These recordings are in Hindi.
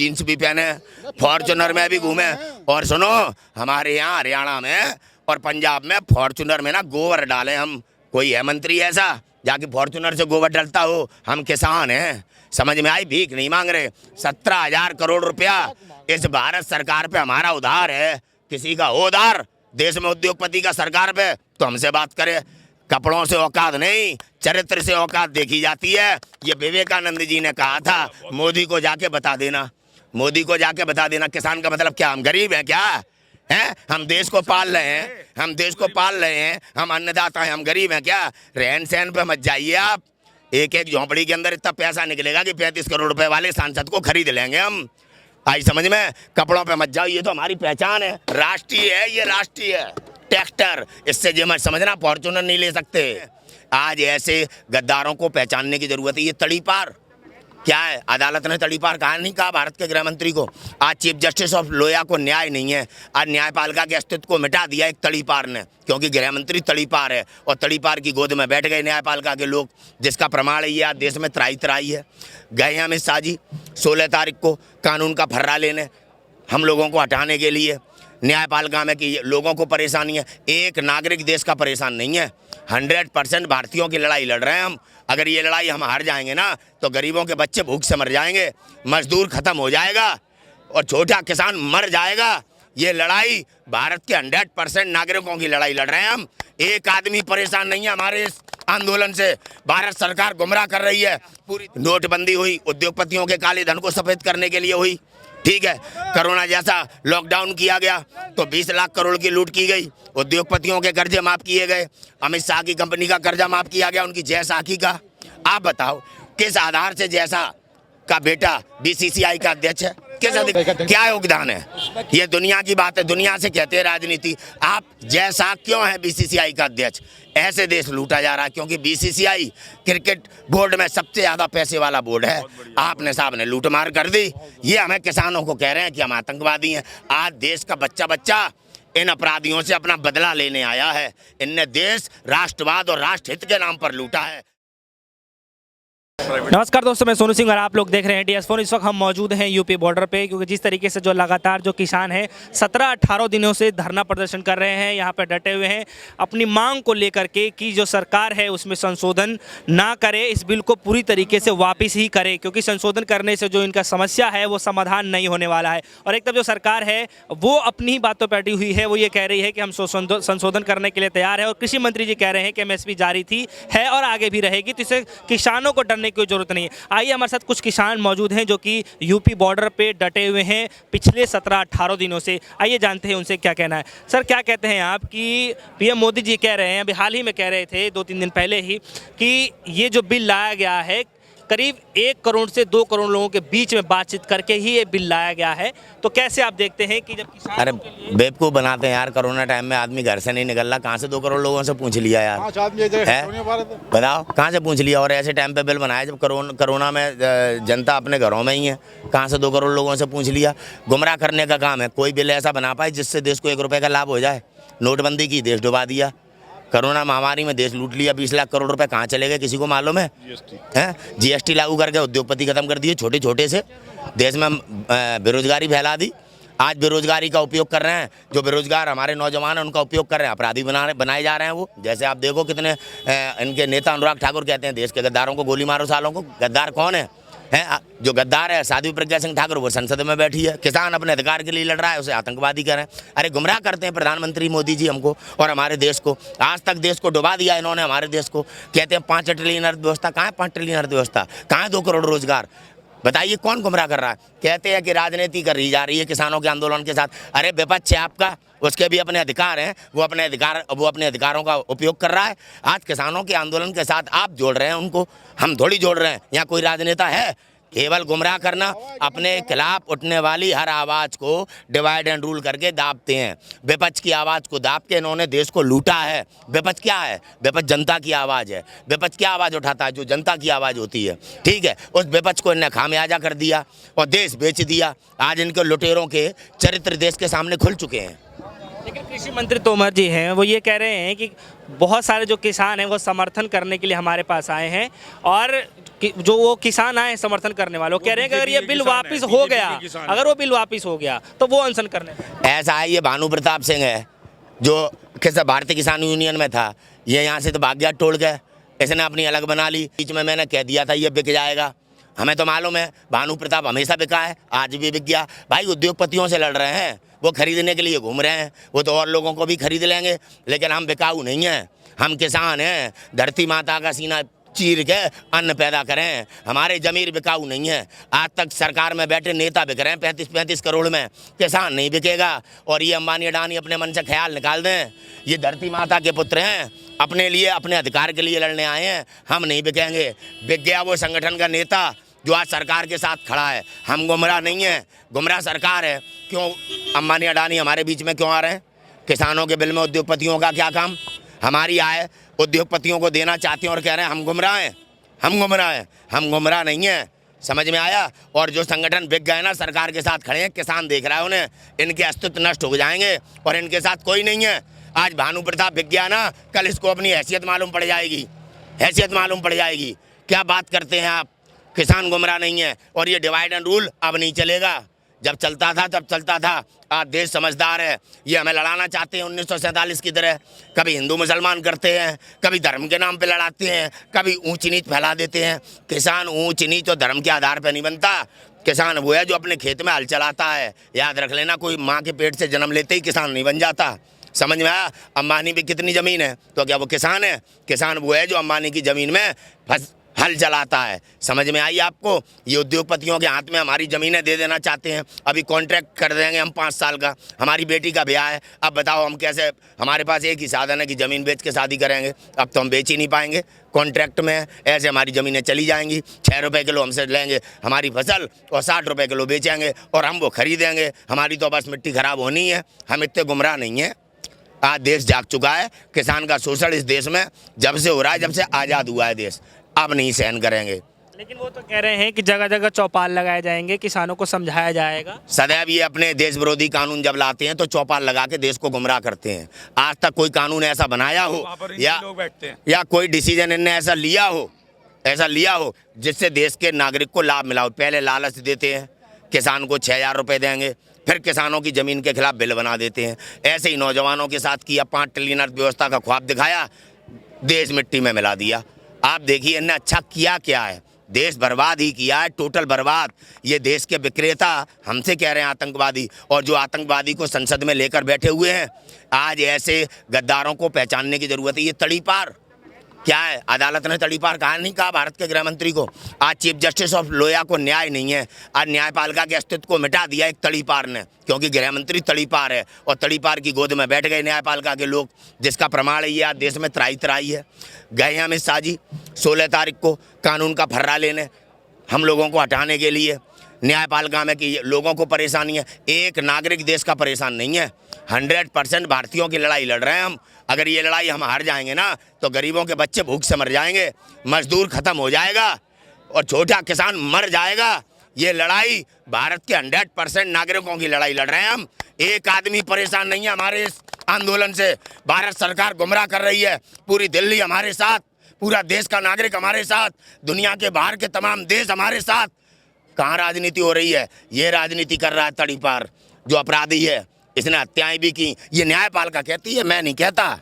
जीन्स भी पहने, फॉर्चुनर में भी घूमे। और सुनो, हमारे यहाँ हरियाणा में और पंजाब में फॉर्चुनर में ना गोबर डाले हम। कोई है मंत्री ऐसा जाके फॉर्चुनर से गोबर डलता हो? हम किसान हैं, समझ में आई? भीख नहीं मांग रहे। 17,000 करोड़ रुपया इस भारत सरकार पे हमारा उधार है। किसी का उधार देश में उद्योगपति का सरकार पे तो हमसे बात करे। कपड़ों से औकात नहीं, चरित्र से औकात देखी जाती है। ये विवेकानंद जी ने कहा था। मोदी को जाके बता देना, मोदी को जाके बता देना। किसान का मतलब क्या? हम गरीब हैं क्या? हैं? हम देश को पाल रहे हैं, हम देश को पाल रहे हैं, हम अन्नदाता हैं, हम गरीब हैं क्या? रहन सहन पे मत जाइए आप। एक एक झोंपड़ी के अंदर इतना पैसा निकलेगा कि 35 करोड़ रुपए वाले सांसद को खरीद लेंगे हम। आई समझ में? कपड़ों पे मत जाओ, ये तो हमारी पहचान है, राष्ट्रीय है, ये राष्ट्रीय है। ट्रैक्टर, इससे जो मत समझना फॉर्चूनर नहीं ले सकते। आज ऐसे गद्दारों को पहचानने की जरूरत है। ये तड़ीपार क्या है? अदालत ने तड़ीपार कहा नहीं कहा भारत के गृह मंत्री को। आज चीफ जस्टिस ऑफ लोया को न्याय नहीं है। आज न्यायपालिका के अस्तित्व को मिटा दिया एक तड़ीपार ने, क्योंकि गृह मंत्री तड़ीपार है और तड़ीपार की गोद में बैठ गए न्यायपालिका के लोग, जिसका प्रमाण है ये आज देश में त्राही त्राही है। गए हैं अमित शाह जी 16 तारीख को कानून का फर्रा लेने, हम लोगों को हटाने के लिए न्यायपालिका में कि लोगों को परेशानी है। एक नागरिक देश का परेशान नहीं है। 100% भारतीयों की लड़ाई लड़ रहे हैं हम। अगर ये लड़ाई हम हार जाएंगे ना तो गरीबों के बच्चे भूख से मर जाएंगे, मजदूर खत्म हो जाएगा और छोटा किसान मर जाएगा। ये लड़ाई भारत के 100% नागरिकों की लड़ाई लड़ रहे हैं हम। एक आदमी परेशान नहीं है हमारे इस आंदोलन से। भारत सरकार गुमराह कर रही है। पूरी नोटबंदी हुई उद्योगपतियों के काले धन को सफेद करने के लिए हुई, ठीक है। कोरोना जैसा लॉकडाउन किया गया तो 20 लाख करोड़ की लूट की गई, उद्योगपतियों के कर्जे माफ किए गए, अमित शाह की कंपनी का कर्जा माफ किया गया, उनकी जय साखी का। आप बताओ किस आधार से जैसा का बेटा बीसीसीआई का अध्यक्ष है? क्या योगदान है? ये दुनिया की बात है, दुनिया से कहते हैं राजनीति। आप जैसा क्यों है बीसीसीआई का अध्यक्ष? ऐसे देश लूटा जा रहा है क्योंकि बीसीसीआई क्रिकेट बोर्ड में सबसे ज्यादा पैसे वाला बोर्ड है। आपने साहब ने लूटमार कर दी। ये हमें किसानों को कह रहे हैं कि हम आतंकवादी हैं। आज देश का बच्चा बच्चा इन अपराधियों से अपना बदला लेने आया है। इनने देश राष्ट्रवाद और राष्ट्रहित के नाम पर लूटा है। नमस्कार दोस्तों, मैं सोनू सिंह और आप लोग देख रहे हैं DS4। इस वक्त हम मौजूद हैं यूपी बॉर्डर पे, क्योंकि जिस तरीके से जो लगातार जो किसान हैं 17-18 दिनों से धरना प्रदर्शन कर रहे हैं, यहाँ पे डटे हुए हैं अपनी मांग को लेकर के कि जो सरकार है उसमें संशोधन ना करे, इस बिल को पूरी तरीके से वापस ही करे, क्योंकि संशोधन करने से जो इनका समस्या है वो समाधान नहीं होने वाला है। और एक तरफ जो सरकार है वो अपनी ही बातों पर अटी हुई है, वो ये कह रही है कि हम संशोधन करने के लिए तैयार है। और कृषि मंत्री जी कह रहे हैं कि MSP जारी थी है और आगे भी रहेगी, तो इससे किसानों को डरने कोई जरूरत नहीं है। आइए, हमारे साथ कुछ किसान मौजूद हैं जो कि यूपी बॉर्डर पे डटे हुए हैं पिछले 17-18 दिनों से। आइए जानते हैं उनसे क्या कहना है। सर, क्या कहते हैं आप कि PM मोदी जी कह रहे हैं, अभी हाल ही में कह रहे थे 2-3 दिन पहले ही, कि ये जो बिल लाया गया है करीब 1 करोड़ से 2 करोड़ लोगों के बीच में बातचीत करके ही ये बिल लाया गया है, तो कैसे आप देखते हैं कि जब किसान? अरे बेवकूफ़ बनाते हैं यार। कोरोना टाइम में आदमी घर से नहीं निकल रहा, कहाँ से 2 करोड़ लोगों से पूछ लिया यार? है बताओ, कहाँ से पूछ लिया? और ऐसे टाइम पे बिल बनाया जब कोरोना में जनता अपने घरों में ही है, कहाँ से 2 करोड़ लोगों से पूछ लिया? गुमराह करने का काम है। कोई बिल ऐसा बना पाए जिससे देश को 1 रुपये का लाभ हो जाए। नोटबंदी की, देश डुबा दिया। कोरोना महामारी में देश लूट लिया। 20 लाख करोड़ रुपए कहाँ चले गए किसी को मालूम है? GST लागू करके उद्योगपति खत्म कर दिए छोटे छोटे से। देश में बेरोजगारी फैला दी। आज बेरोजगारी का उपयोग कर रहे हैं, जो बेरोजगार हमारे नौजवान हैं उनका उपयोग कर रहे हैं, अपराधी बनाए जा रहे हैं वो। जैसे आप देखो कितने इनके नेता अनुराग ठाकुर कहते हैं देश के गद्दारों को गोली मारो सालों को। गद्दार कौन है? जो गद्दार है साध्वी प्रज्ञा सिंह ठाकुर, वो संसद में बैठी है। किसान अपने अधिकार के लिए लड़ रहा है, उसे आतंकवादी कह रहे हैं। अरे गुमराह करते हैं प्रधानमंत्री मोदी जी हमको और हमारे देश को। आज तक देश को डुबा दिया इन्होंने, हमारे देश को। कहते हैं 5 ट्रिलियन अर्थव्यवस्था। कहाँ है 5 ट्रिलियन अर्थव्यवस्था? कहाँ है 2 करोड़ रोजगार? बताइए कौन गुमराह कर रहा है? कहते हैं कि राजनीति कर रही जा रही है किसानों के आंदोलन के साथ। अरे विपक्ष है आपका, उसके भी अपने अधिकार हैं, वो अपने अधिकारों का उपयोग कर रहा है। आज किसानों के आंदोलन के साथ आप जोड़ रहे हैं उनको, हम थोड़ी जोड़ रहे हैं। यहाँ कोई राजनेता है? केवल गुमराह करना, अपने खिलाफ उठने वाली हर आवाज़ को डिवाइड एंड रूल करके दाबते हैं। विपक्ष की आवाज़ को दाब के इन्होंने देश को लूटा है। विपक्ष क्या है? विपक्ष जनता की आवाज़ है। विपक्ष क्या आवाज़ उठाता है? जो जनता की आवाज़ होती है, ठीक है। उस विपक्ष को इन्हें खामियाजा कर दिया और देश बेच दिया। आज इनके लुटेरों के चरित्र देश के सामने खुल चुके हैं। लेकिन कृषि मंत्री तोमर जी हैं, वो ये कह रहे हैं कि बहुत सारे जो किसान हैं वो समर्थन करने के लिए हमारे पास आए हैं और कि जो वो किसान आए समर्थन करने वाले, वो कह रहे हैं कि अगर ये बिल वापस हो गया, अगर वो बिल वापस हो गया तो वो अनशन करने। ऐसा है, ये भानु प्रताप सिंह है जो किस भारतीय किसान यूनियन में था, ये यहाँ से तो भाग गया टोल के, इसने अपनी अलग बना ली। बीच में मैंने कह दिया था ये बिक जाएगा, हमें तो मालूम है भानु प्रताप हमेशा बिका है, आज भी बिक गया। भाई उद्योगपतियों से लड़ रहे हैं, वो खरीदने के लिए घूम रहे हैं, वो तो और लोगों को भी खरीद लेंगे, लेकिन हम बिकाऊ नहीं हैं, हम किसान हैं। धरती माता का सीना चीर के अन्न पैदा करें, हमारे जमीर बिकाऊ नहीं है। आज तक सरकार में बैठे नेता बिक रहे हैं 35-35 करोड़ में, किसान नहीं बिकेगा। और ये अंबानी अडानी अपने मन से ख्याल निकाल दें, ये धरती माता के पुत्र हैं, अपने लिए अपने अधिकार के लिए लड़ने आए हैं, हम नहीं बिकेंगे। बिक गया वो संगठन का नेता जो आज सरकार के साथ खड़ा है, हम गुमराह नहीं हैं, गुमराह सरकार है। क्यों अंबानी अडानी हमारे बीच में क्यों आ रहे हैं? किसानों के बिल में उद्योगपतियों का क्या काम? हमारी आय उद्योगपतियों को देना चाहते हैं और कह रहे हैं हम गुमराह हैं, हम गुमराह हैं, हम गुमराह नहीं हैं। समझ में आया? और जो संगठन बिक गए ना, सरकार के साथ खड़े हैं, किसान देख रहा है उन्हें, इनके अस्तित्व नष्ट हो जाएंगे और इनके साथ कोई नहीं है। आज भानु प्रताप बिक गया ना, कल इसको अपनी हैसियत मालूम पड़ जाएगी, हैसियत मालूम पड़ जाएगी। क्या बात करते हैं आप? किसान गुमराह नहीं है। और ये डिवाइड एंड रूल अब नहीं चलेगा, जब चलता था तब चलता था। आज देश समझदार है, ये हमें लड़ाना चाहते हैं 1947 की तरह, कभी हिंदू मुसलमान करते हैं, कभी धर्म के नाम पे लड़ाते हैं, कभी ऊंच नीच फैला देते हैं। किसान ऊंच नीच और धर्म के आधार पर नहीं बनता, किसान वो है जो अपने खेत में हल चलाता है। याद रख लेना, कोई माँ के पेट से जन्म लेते ही किसान नहीं बन जाता। समझ में आया? अंबानी भी कितनी ज़मीन है, तो क्या वो किसान है? किसान वो है जो अंबानी की ज़मीन में हल चलाता है। समझ में आई आपको? ये उद्योगपतियों के हाथ में हमारी ज़मीनें दे देना चाहते हैं। अभी कॉन्ट्रैक्ट कर देंगे हम 5 साल का, हमारी बेटी का ब्याह है, अब बताओ हम कैसे? हमारे पास एक ही साधन है कि ज़मीन बेच के शादी करेंगे, अब तो हम बेच ही नहीं पाएंगे, कॉन्ट्रैक्ट में है। ऐसे हमारी ज़मीनें चली जाएंगी, 6 रुपये किलो हमसे लेंगे हमारी फसल और 60 रुपये किलो बेचेंगे और हम वो खरीदेंगे। हमारी तो बस मिट्टी ख़राब होनी है, हम इतने गुमराह नहीं हैं। आज देश जाग चुका है, किसान का शोषण इस देश में जब से हो रहा है, जब से आज़ाद हुआ है देश, अब नहीं सहन करेंगे। लेकिन वो तो कह रहे हैं कि जगह जगह चौपाल लगाए जाएंगे, किसानों को समझाया जाएगा। सदैव ये अपने देश विरोधी कानून जब लाते हैं तो चौपाल लगा के देश को गुमराह करते हैं। आज तक कोई कानून ऐसा बनाया हो या कोई डिसीजन इनने ऐसा लिया हो जिससे देश के नागरिक को लाभ मिला हो? पहले लालच देते हैं, किसान को 6,000 रुपये देंगे, फिर किसानों की ज़मीन के खिलाफ बिल बना देते हैं। ऐसे ही नौजवानों के साथ किया, 5 ट्रिलियन अर्थव्यवस्था का ख्वाब दिखाया, देश मिट्टी में मिला दिया। आप देखिए इनने अच्छा किया क्या है? देश बर्बाद ही किया है, टोटल बर्बाद। ये देश के विक्रेता हमसे कह रहे हैं आतंकवादी, और जो आतंकवादी को संसद में लेकर बैठे हुए हैं, आज ऐसे गद्दारों को पहचानने की जरूरत है। ये तड़ीपार क्या है? अदालत ने तड़ीपार कहा नहीं कहा भारत के गृह मंत्री को। आज चीफ जस्टिस ऑफ लोया को न्याय नहीं है, आज न्यायपालिका के अस्तित्व को मिटा दिया एक तड़ीपार ने, क्योंकि गृह मंत्री तड़ीपार है और तड़ीपार की गोद में बैठ गए न्यायपालिका के लोग, जिसका प्रमाण है ये आज देश में त्राही है। गए हैं अमित शाह जी 16 तारीख को कानून का फर्रा लेने, हम लोगों को हटाने के लिए न्यायपालिका में कि लोगों को परेशानी है। एक नागरिक देश का परेशान नहीं है, 100% भारतीयों की लड़ाई लड़ रहे हैं हम। अगर ये लड़ाई हम हार जाएंगे ना, तो गरीबों के बच्चे भूख से मर जाएंगे, मजदूर खत्म हो जाएगा और छोटा किसान मर जाएगा। ये लड़ाई भारत के 100% नागरिकों की लड़ाई लड़ रहे हैं हम। एक आदमी परेशान नहीं है हमारे इस आंदोलन से। भारत सरकार गुमराह कर रही है, पूरी दिल्ली हमारे साथ, पूरा देश का नागरिक हमारे साथ, दुनिया के बाहर के तमाम देश हमारे साथ। कहाँ राजनीति हो रही है? ये राजनीति कर रहा है तड़ीपार, जो अपराधी है, इसने हत्याएं भी की। ये न्यायपालिका कहती है, मैं नहीं कहता,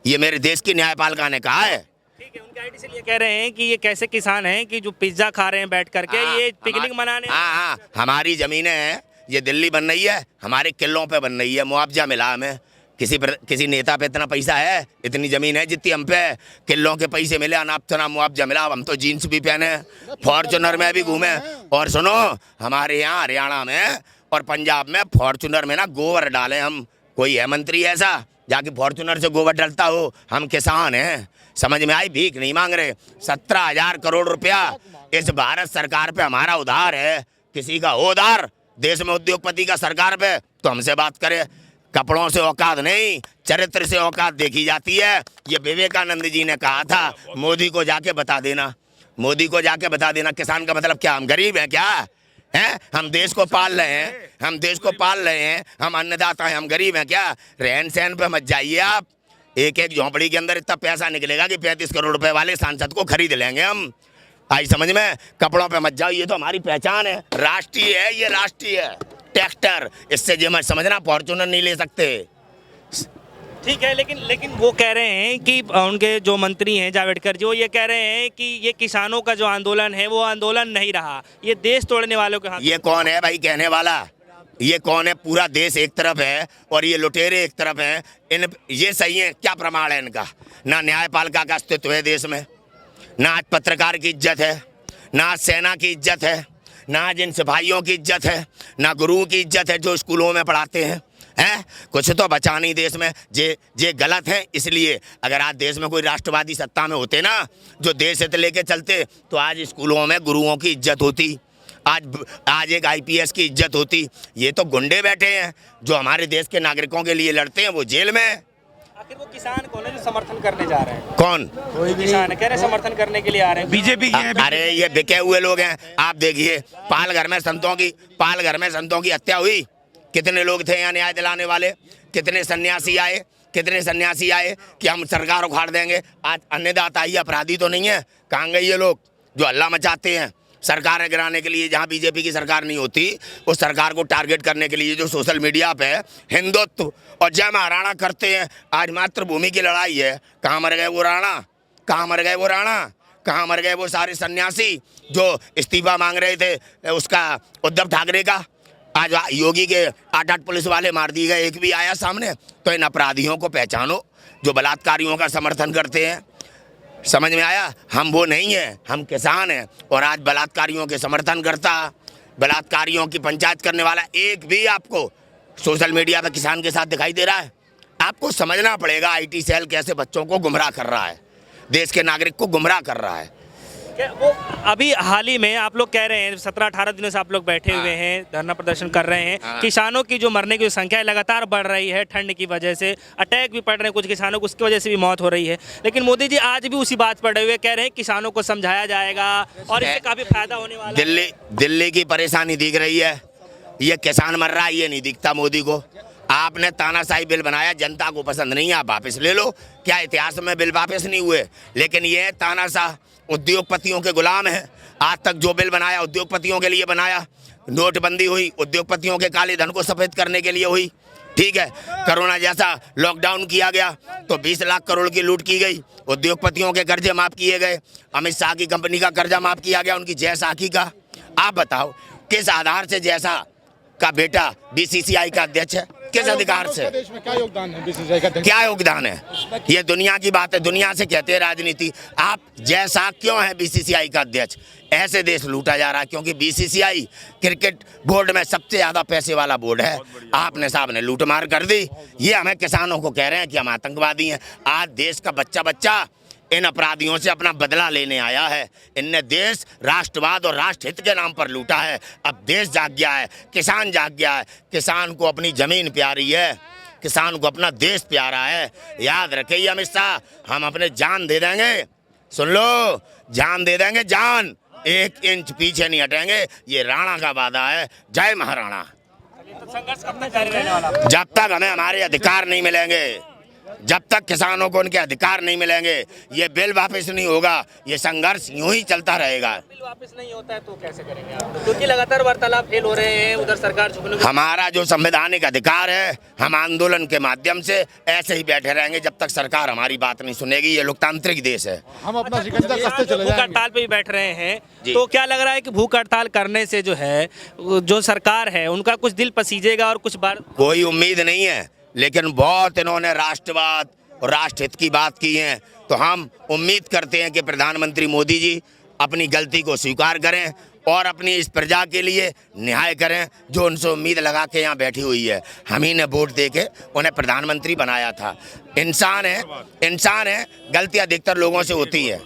ये मेरे देश की न्यायपालिका ने कहा है। ठीक है, उनके आईडी से ये कह रहे हैं कि ये कैसे किसान हैं कि जो पिज्जा खा रहे हैं बैठ करके, ये पिकनिक मनाने। हाँ, हमारी जमीनें हैं, ये दिल्ली बन रही है, हमारे किलों पे बन रही है, मुआवजा मिला हमें। किसी नेता पे इतना पैसा है, इतनी जमीन है जितनी हम पे किलों के पैसे मिले, अनाप मुआवजा मिला। हम तो जीन्स भी पहने, फॉर्चुनर में भी घूमे। और सुनो, हमारे यहाँ हरियाणा में और पंजाब में फॉर्चुनर में ना गोबर डाले हम। कोई है मंत्री ऐसा जाके फॉर्चुनर से गोबर डलता हो? हम किसान हैं, समझ में आई? भीख नहीं मांग रहे। 17,000 करोड़ रुपया इस भारत सरकार पे हमारा उधार है। किसी का उधार देश में उद्योगपति का सरकार पे, तो हमसे बात करे। कपड़ों से औकात नहीं, चरित्र से औकात देखी जाती है। ये विवेकानंद जी ने कहा था, मोदी को जाके बता देना, मोदी को जाके बता देना। किसान का मतलब क्या? हम गरीब हैं क्या? हैं? हम देश को पाल रहे हैं, हम देश को पाल रहे हैं, हम अन्नदाता हैं, हम गरीब हैं क्या? रहन सहन पे मत जाइए आप। एक झोंपड़ी के अंदर इतना पैसा निकलेगा कि 35 करोड़ रुपए वाले सांसद को खरीद लेंगे हम। आई समझ में? कपड़ों पे मत जाओ, ये तो हमारी पहचान है, राष्ट्रीय है, ये राष्ट्रीय है। ट्रैक्टर, इससे जो मत समझना फॉर्च्यूनर नहीं ले सकते। ठीक है, लेकिन वो कह रहे हैं कि उनके जो मंत्री हैं जावड़ेकर जी, वो ये कह रहे हैं कि ये किसानों का जो आंदोलन है वो आंदोलन नहीं रहा, ये देश तोड़ने वालों के हाथ। ये कौन है भाई कहने वाला? ये कौन है? पूरा देश एक तरफ है और ये लुटेरे एक तरफ हैं। इन ये सही है? क्या प्रमाण है इनका? ना न्यायपालिका का अस्तित्व है देश में, ना आज पत्रकार की इज्जत है, ना आज सेना की इज्जत है, ना आज इन सिपाहियों की इज्जत है, ना गुरुओं की इज्जत है जो स्कूलों में पढ़ाते हैं। कुछ तो बचा नहीं देश में। जे गलत है, इसलिए अगर आज देश में कोई राष्ट्रवादी सत्ता में होते ना, जो देश हित लेके चलते, तो आज स्कूलों में गुरुओं की इज्जत होती, आज एक IPS की इज्जत होती। ये तो गुंडे बैठे हैं जो हमारे देश के नागरिकों के लिए लड़ते हैं, वो जेल में है। आखिर वो किसान कौन है जो समर्थन करने जा रहे हैं? कौन? कोई किसान है, कह रहे समर्थन करने के लिए आ रहे हैं, बीजेपी के हैं। अरे ये बिके हुए लोग हैं। आप देखिए पाल घर में संतों की हत्या हुई, कितने लोग थे यहाँ न्याय दिलाने वाले? कितने सन्यासी आए कि हम सरकार उखाड़ देंगे। आज अन्नदाता ही अपराधी तो नहीं है? कहाँ गए ये लोग जो हल्ला मचाते हैं सरकारें गिराने के लिए? जहाँ बीजेपी की सरकार नहीं होती, उस सरकार को टारगेट करने के लिए जो सोशल मीडिया पे हिंदुत्व और जय महाराणा करते हैं। आज मातृभूमि की लड़ाई है, कहाँ मर गए वो राणा? कहाँ मर गए वो सारे सन्यासी जो इस्तीफा मांग रहे थे उसका, उद्धव ठाकरे का? आज योगी के 8 पुलिस वाले मार दिए गए, एक भी आया सामने? तो इन अपराधियों को पहचानो जो बलात्कारियों का समर्थन करते हैं। समझ में आया? हम वो नहीं है, हम किसान हैं। और आज बलात्कारियों के समर्थन करता, बलात्कारियों की पंचायत करने वाला एक भी आपको सोशल मीडिया पे किसान के साथ दिखाई दे रहा है? आपको समझना पड़ेगा IT सेल कैसे बच्चों को गुमराह कर रहा है, देश के नागरिक को गुमराह कर रहा है। वो अभी हाल ही में आप लोग कह रहे हैं 17-18 दिनों से आप लोग बैठे हुए हैं, धरना प्रदर्शन कर रहे हैं। किसानों की जो मरने की संख्या है लगातार बढ़ रही है, ठंड की वजह से अटैक भी पड़ रहे हैं कुछ किसानों को, उसकी वजह से भी मौत हो रही है। लेकिन मोदी जी आज भी उसी बात पर डटे हुए, कह रहे हैं किसानों को समझाया जाएगा और इससे काफी फायदा होने वाला है। दिल्ली की परेशानी दिख रही है, ये किसान मर रहा है, ये नहीं दिखता मोदी को। आपने तानाशाही बिल बनाया, जनता को पसंद नहीं, आप वापस ले लो। क्या इतिहास में बिल वापस नहीं हुए? लेकिन ये तानाशाह उद्योगपतियों के गुलाम है। आज तक जो बिल बनाया उद्योगपतियों के लिए बनाया। नोटबंदी हुई उद्योगपतियों के काले धन को सफेद करने के लिए हुई, ठीक है। कोरोना जैसा लॉकडाउन किया गया तो 20 लाख करोड़ की लूट की गई, उद्योगपतियों के कर्जे माफ किए गए। अमित शाह की कंपनी का कर्जा माफ किया गया, उनकी जय साखी का। आप बताओ किस आधार से जैसा का बेटा BCCI का अध्यक्ष है? किस अधिकार से? देश में क्या योगदान है BCCI का? क्या योगदान है? ये दुनिया की बात है, दुनिया से कहते हैं राजनीति। आप जैसा क्यों है BCCI का अध्यक्ष? ऐसे देश लूटा जा रहा है क्योंकि BCCI क्रिकेट बोर्ड में सबसे ज्यादा पैसे वाला बोर्ड है। आपने साहब ने लूटमार कर दी। ये हमें किसानों को कह रहे हैं कि हम आतंकवादी हैं। आज देश का बच्चा इन अपराधियों से अपना बदला लेने आया है। इनने देश राष्ट्रवाद और राष्ट्रहित के नाम पर लूटा है। अब देश जाग गया है, किसान जाग गया है। किसान को अपनी जमीन प्यारी है, किसान को अपना देश प्यारा है। याद रखिए अमित शाह, हम अपने जान दे देंगे, सुन लो, जान दे देंगे, जान 1 इंच पीछे नहीं हटेंगे। ये राणा का वादा है। जय महाराणा। संघर्ष कब तक जारी रहने वाला? जब तक हमें हमारे अधिकार नहीं मिलेंगे, जब तक किसानों को उनके अधिकार नहीं मिलेंगे, ये बिल वापस नहीं होगा, ये संघर्ष यूं ही चलता रहेगा। बिल वापस नहीं होता है तो कैसे करेंगे आप? क्योंकि लगातार वार्तालाप फेल हो रहे हैं, उधर सरकार झुकने को। हमारा जो संवैधानिक अधिकार है, हम आंदोलन के माध्यम से ऐसे ही बैठे रहेंगे जब तक सरकार हमारी बात नहीं सुनेगी। ये लोकतांत्रिक देश है। हम अपना शिकंजा कसते चले भूख जाएंगे। हड़ताल पे भी बैठ रहे हैं, तो क्या लग रहा है कि भूख हड़ताल करने से जो है जो सरकार है उनका कुछ दिल पसीजेगा और कुछ बार? कोई उम्मीद नहीं है, लेकिन बहुत इन्होंने राष्ट्रवाद और राष्ट्रहित की बात की है। तो हम उम्मीद करते हैं कि प्रधानमंत्री मोदी जी अपनी गलती को स्वीकार करें और अपनी इस प्रजा के लिए न्याय करें जो उनसे उम्मीद लगा के यहाँ बैठी हुई है। हम ही ने वोट दे के उन्हें प्रधानमंत्री बनाया था। इंसान है, गलती अधिकतर लोगों से होती है।